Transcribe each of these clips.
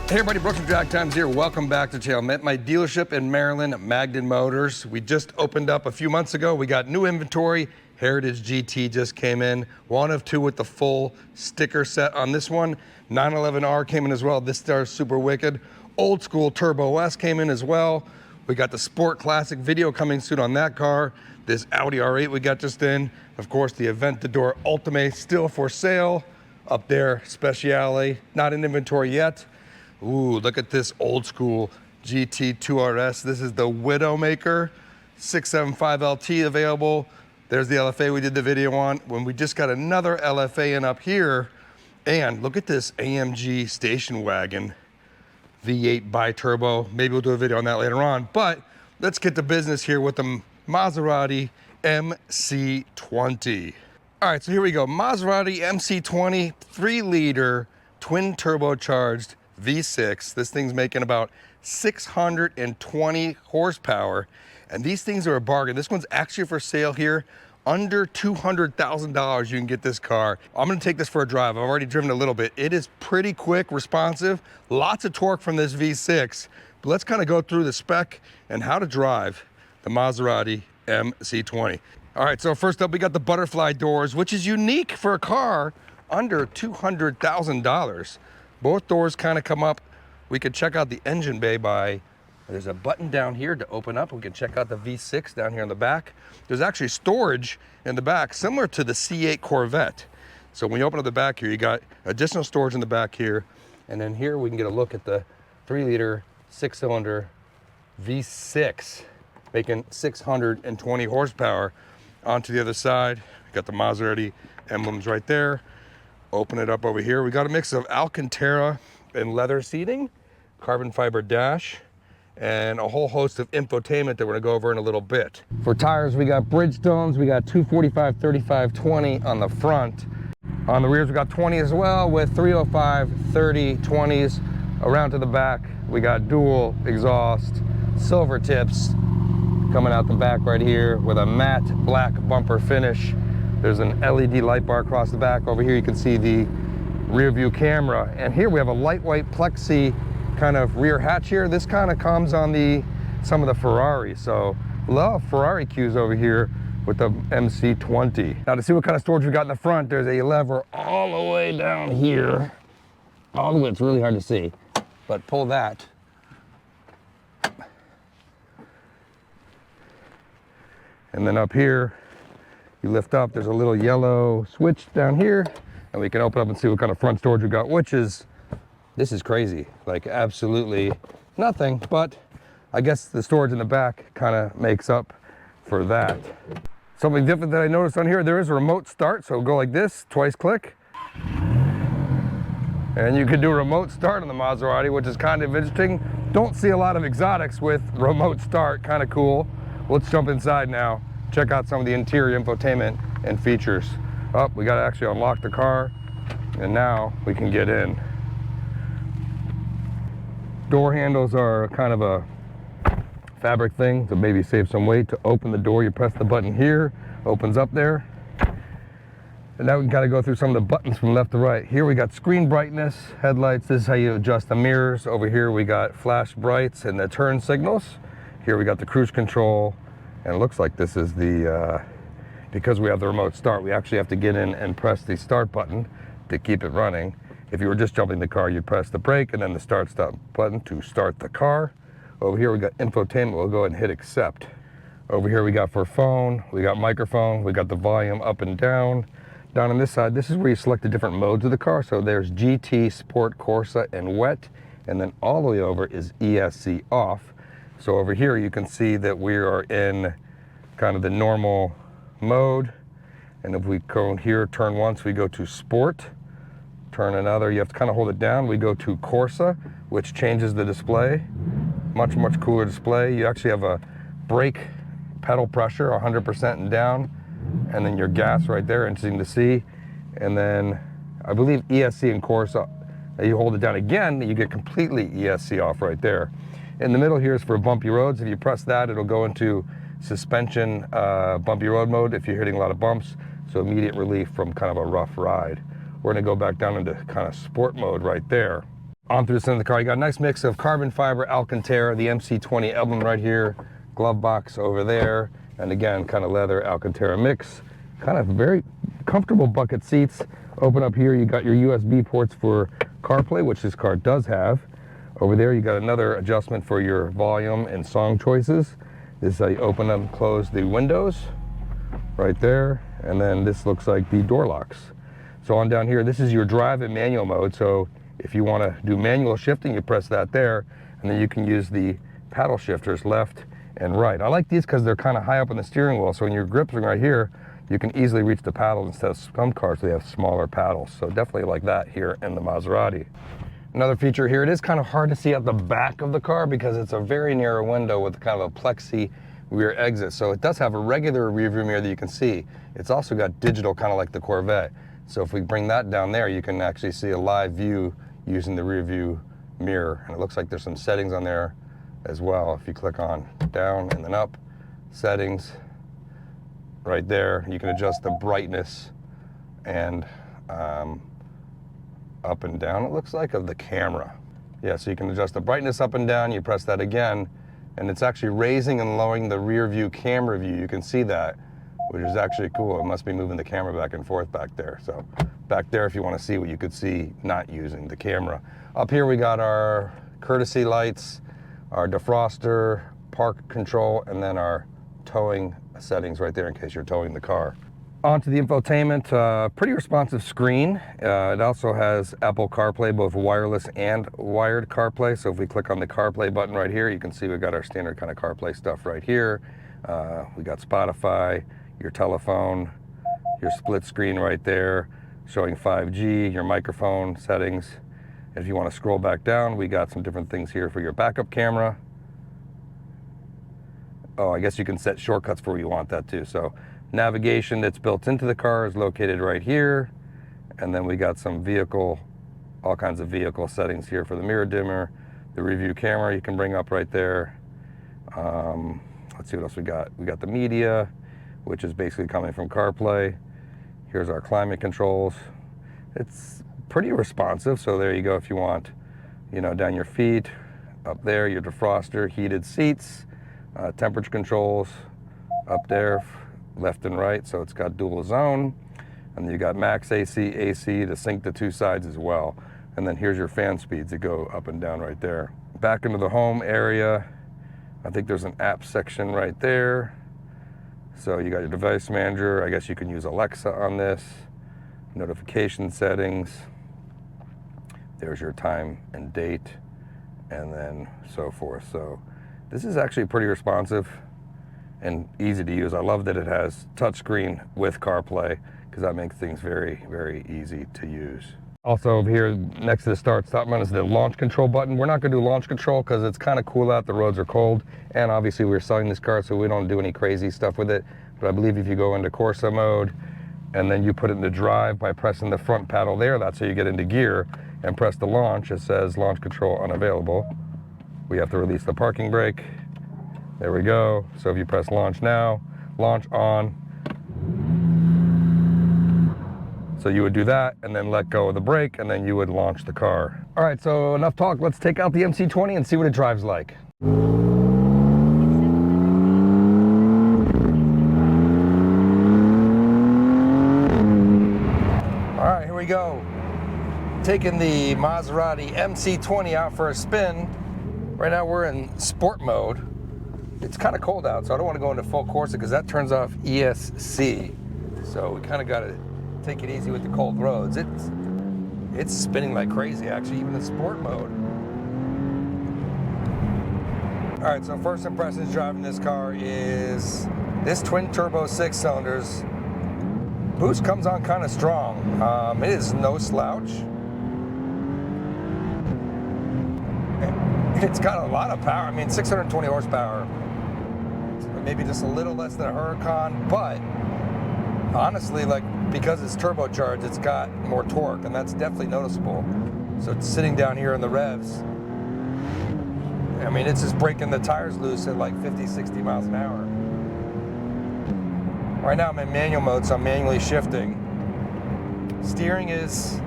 Hey everybody, Brooks from Drag Times here. Welcome back to the channel. I'm at my dealership in Maryland, Magden Motors. We just opened up a few months ago. We got new inventory. Heritage GT just came in. One of two with the full sticker set on this one. 911R came in as well. This star's super wicked. Old school Turbo S came in as well. We got the Sport Classic video coming soon on that car. This Audi R8 we got just in. Of course, the Aventador Ultimate still for sale. Up there, Speciale, not in inventory yet. Ooh, look at this old school GT2 RS. This is the Widowmaker 675 LT available. There's the LFA we did the video on. When we just got another LFA in up here. And look at this AMG station wagon V8 bi-turbo. Maybe we'll do a video on that later on. But let's get to business here with the Maserati MC20. All right, so here we go. Maserati MC20, 3-liter, twin turbocharged V6. This thing's making about 620 horsepower, and these things are a bargain. This one's actually for sale here. Under $200,000 you can get this car. I'm gonna take this for a drive. I've already driven a little bit. It is pretty quick, responsive, lots of torque from this V6. But let's kind of go through the spec and how to drive the Maserati MC20. All right, so first up we got the butterfly doors, which is unique for a car under $200,000. Both doors kind of come up. We could check out the engine bay by, there's a button down here to open up. We can check out the V6 down here in the back. There's actually storage in the back, similar to the C8 Corvette. So when you open up the back here, you got additional storage in the back here. And then here we can get a look at the 3-liter, 6-cylinder V6, making 620 horsepower. Onto the other side, we got the Maserati emblems right there. Open it up over here. We got a mix of Alcantara and leather seating, carbon fiber dash, and a whole host of infotainment that we're gonna go over in a little bit. For tires, we got Bridgestones. We got 245, 35, 20 on the front. On the rears, we got 20 as well with 305, 30, 20s. Around to the back, we got dual exhaust, silver tips coming out the back right here with a matte black bumper finish. There's an LED light bar across the back. Over here you can see the rear view camera. And here we have a lightweight plexi kind of rear hatch here. This kind of comes on some of the Ferraris. So love Ferrari cues over here with the MC20. Now to see what kind of storage we got in the front, there's a lever all the way down here. All the way, it's really hard to see, but pull that. And then up here, you lift up, there's a little yellow switch down here, and we can open up and see what kind of front storage we got, which is, this is crazy. Like absolutely nothing, but I guess the storage in the back kind of makes up for that. Something different that I noticed on here, there is a remote start, so go like this, twice click. And you can do a remote start on the Maserati, which is kind of interesting. Don't see a lot of exotics with remote start, kind of cool. Let's jump inside now. Check out some of the interior infotainment and features. Oh, we gotta actually unlock the car, and now we can get in. Door handles are kind of a fabric thing to maybe save some weight. To open the door, you press the button here, opens up there. And now we can kind of go through some of the buttons from left to right. Here we got screen brightness, headlights. This is how you adjust the mirrors. Over here we got flash brights and the turn signals. Here we got the cruise control, and it looks like this is the, because we have the remote start, we actually have to get in and press the start button to keep it running. If you were just jumping the car, you'd press the brake and then the start stop button to start the car. Over here we got infotainment, we'll go ahead and hit accept. Over here we got for phone, we got microphone, we got the volume up and down. Down on this side, this is where you select the different modes of the car. So there's GT, Sport, Corsa, and Wet, and then all the way over is ESC off. So over here you can see that we are in kind of the normal mode. And if we go here, turn once, we go to Sport. Turn another, you have to kind of hold it down. We go to Corsa, which changes the display. Much, much cooler display. You actually have a brake pedal pressure, 100% and down. And then your gas right there, interesting to see. And then I believe ESC and Corsa, you hold it down again, you get completely ESC off right there. In the middle here is for bumpy roads. If you press that, it'll go into suspension bumpy road mode if you're hitting a lot of bumps. So immediate relief from kind of a rough ride. We're gonna go back down into kind of sport mode right there. On through the center of the car, you got a nice mix of carbon fiber Alcantara, the MC20 emblem right here, glove box over there, and again, kind of leather Alcantara mix. Kind of very comfortable bucket seats. Open up here, you got your USB ports for CarPlay, which this car does have. Over there, you got another adjustment for your volume and song choices. This is how you open up and close the windows right there. And then this looks like the door locks. So on down here, this is your drive and manual mode. So if you want to do manual shifting, you press that there, and then you can use the paddle shifters left and right. I like these because they're kind of high up on the steering wheel. So when your grip's right here, you can easily reach the paddles instead of some cars, they have smaller paddles. So definitely like that here in the Maserati. Another feature here, it is kind of hard to see at the back of the car because it's a very narrow window with kind of a plexi rear exit. So it does have a regular rear view mirror that you can see. It's also got digital, kind of like the Corvette. So if we bring that down there, you can actually see a live view using the rear view mirror. And it looks like there's some settings on there as well. If you click on down and then up, settings, right there, you can adjust the brightness and up and down, it looks like, of the camera. Yeah, so you can adjust the brightness up and down, you press that again, and it's actually raising and lowering the rear view camera view. You can see that, which is actually cool. It must be moving the camera back and forth back there. So back there, if you want to see what you could see not using the camera. Up here we got our courtesy lights, our defroster, park control, and then our towing settings right there in case you're towing the car. Onto the infotainment, pretty responsive screen. It also has Apple CarPlay, both wireless and wired CarPlay. So if we click on the CarPlay button right here, you can see we've got our standard kind of CarPlay stuff right here. We got Spotify, your telephone, your split screen right there, showing 5G, your microphone settings. And if you want to scroll back down, we got some different things here for your backup camera. Oh, I guess you can set shortcuts for where you want that too. So navigation that's built into the car is located right here. And then we got some vehicle, all kinds of vehicle settings here for the mirror dimmer, the review camera you can bring up right there. Let's see what else we got. We got the media, which is basically coming from CarPlay. Here's our climate controls. It's pretty responsive. So there you go. If you want, you know, down your feet, up there, your defroster, heated seats, temperature controls up there, left and right, so it's got dual zone. And then you got max AC, AC to sync the two sides as well. And then here's your fan speeds that go up and down right there. Back into the home area, I think there's an app section right there. So you got your device manager. I guess you can use Alexa on this. Notification settings. There's your time and date, and then so forth. So this is actually pretty responsive and easy to use. I love that it has touchscreen with CarPlay because that makes things very, very easy to use. Also over here next to the start stop button is the launch control button. We're not going to do launch control because it's kind of cool out, the roads are cold, and obviously we're selling this car so we don't do any crazy stuff with it. But I believe if you go into Corsa mode and then you put it in the drive by pressing the front paddle there, that's how you get into gear, and press the launch, it says launch control unavailable. We have to release the parking brake. There we go. So if you press launch now, launch on. So you would do that and then let go of the brake and then you would launch the car. All right, so enough talk. Let's take out the MC20 and see what it drives like. All right, here we go. Taking the Maserati MC20 out for a spin. Right now we're in sport mode. It's kind of cold out, so I don't want to go into full Corsa because that turns off ESC. So we kind of got to take it easy with the cold roads. It's spinning like crazy, actually, even in sport mode. All right, so first impressions driving this car is this twin turbo 6 cylinders. Boost comes on kind of strong. It is no slouch. It's got a lot of power. I mean, 620 horsepower. Maybe just a little less than a Huracan, but honestly, like, because it's turbocharged, it's got more torque, and that's definitely noticeable. So it's sitting down here in the revs. I mean, it's just breaking the tires loose at like 50, 60 miles an hour. Right now I'm in manual mode, so I'm manually shifting. Steering is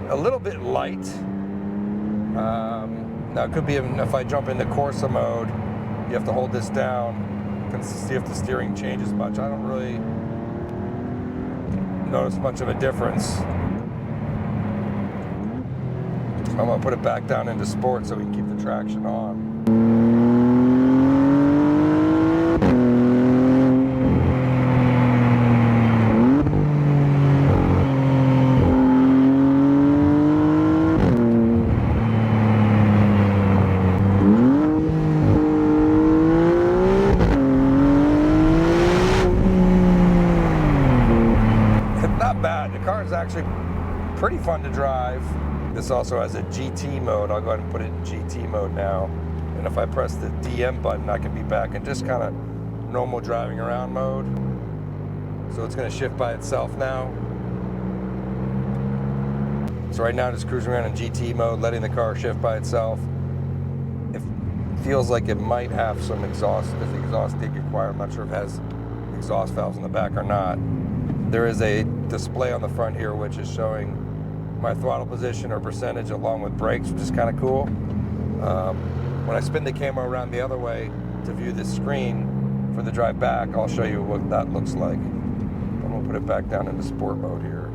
a little bit light. Now it could be if I jump into Corsa mode, you have to hold this down to see if the steering changes much. I don't really notice much of a difference. So I'm gonna put it back down into sport so we can keep the traction on. Actually pretty fun to drive. This also has a GT mode. I'll go ahead and put it in GT mode now. And if I press the DM button, I can be back in just kind of normal driving around mode. So it's going to shift by itself now. So right now, just cruising around in GT mode, letting the car shift by itself. It feels like it might have some exhaust, if the exhaust did get quiet. I'm not sure if it has exhaust valves in the back or not. There is a display on the front here which is showing my throttle position or percentage along with brakes, which is kind of cool. When I spin the camera around the other way to view this screen for the drive back, I'll show you what that looks like. I'm gonna put it back down into sport mode here.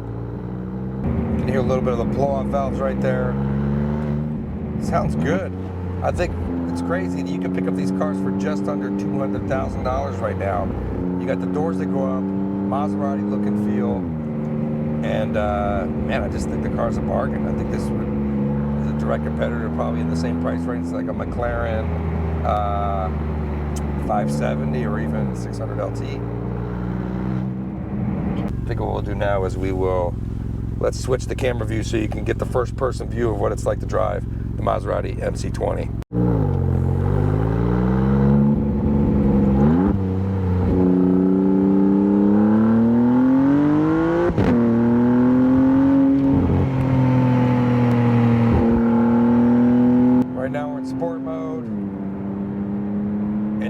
You can hear a little bit of the blow-off valves right there. Sounds good. I think it's crazy that you can pick up these cars for just under $200,000 right now. You got the doors that go up, Maserati look and feel, and man, I just think the car's a bargain. I think this is a direct competitor, probably in the same price range like a McLaren 570 or even 600 LT. I think what we'll do now is let's switch the camera view so you can get the first person view of what it's like to drive the Maserati MC20.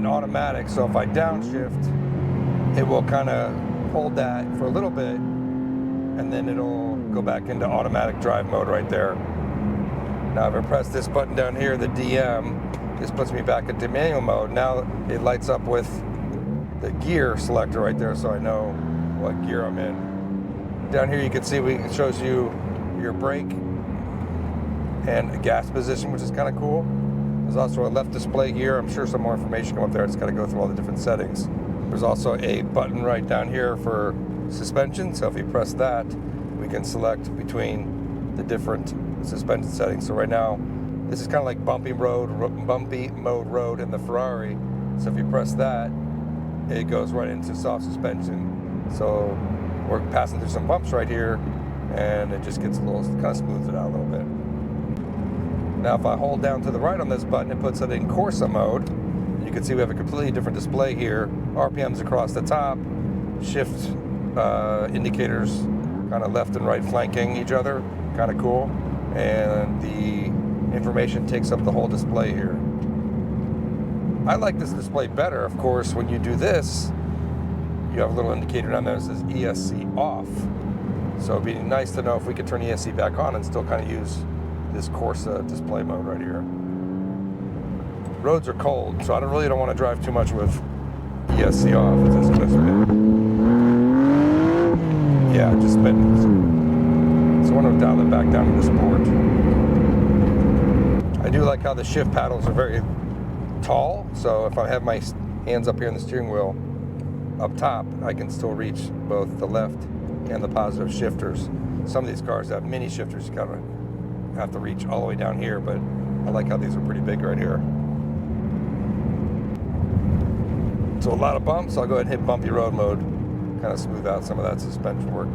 Automatic, so if I downshift, it will kind of hold that for a little bit and then it'll go back into automatic drive mode right there. Now if I press this button down here, the DM, this puts me back into manual mode. Now it lights up with the gear selector right there so I know what gear I'm in. Down here you can see it shows you your brake and gas position, which is kind of cool. There's also a left display here. I'm sure some more information come up there. I just got to go through all the different settings. There's also a button right down here for suspension. So if you press that, we can select between the different suspension settings. So right now, this is kind of like bumpy mode road in the Ferrari. So if you press that, it goes right into soft suspension. So we're passing through some bumps right here, and it just gets a little, kind of smooths it out a little bit. Now if I hold down to the right on this button, it puts it in Corsa mode. You can see we have a completely different display here. RPMs across the top, shift indicators kind of left and right flanking each other, kind of cool. And the information takes up the whole display here. I like this display better, of course, when you do this, you have a little indicator down there that says ESC off. So it'd be nice to know if we could turn ESC back on and still kind of use this Corsa display mode right here. Roads are cold, so I really don't want to drive too much with ESC off. It's just yeah, just spin. So I want to dial it back down to the sport. I do like how the shift paddles are very tall, so if I have my hands up here on the steering wheel up top, I can still reach both the left and the positive shifters. Some of these cars have mini shifters, you kind of have to reach all the way down here, but I like how these are pretty big right here. So a lot of bumps, I'll go ahead and hit bumpy road mode, kind of smooth out some of that suspension work.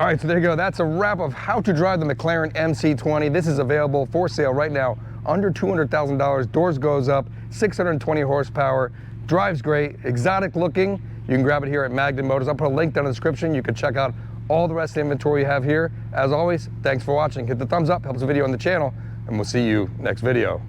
All right, so there you go. That's a wrap of how to drive the McLaren MC20. This is available for sale right now, under $200,000. Doors goes up, 620 horsepower, drives great, exotic looking. You can grab it here at Magden Motors. I'll put a link down in the description. You can check out all the rest of the inventory you have here. As always, thanks for watching. Hit the thumbs up, helps the video on the channel, and we'll see you next video.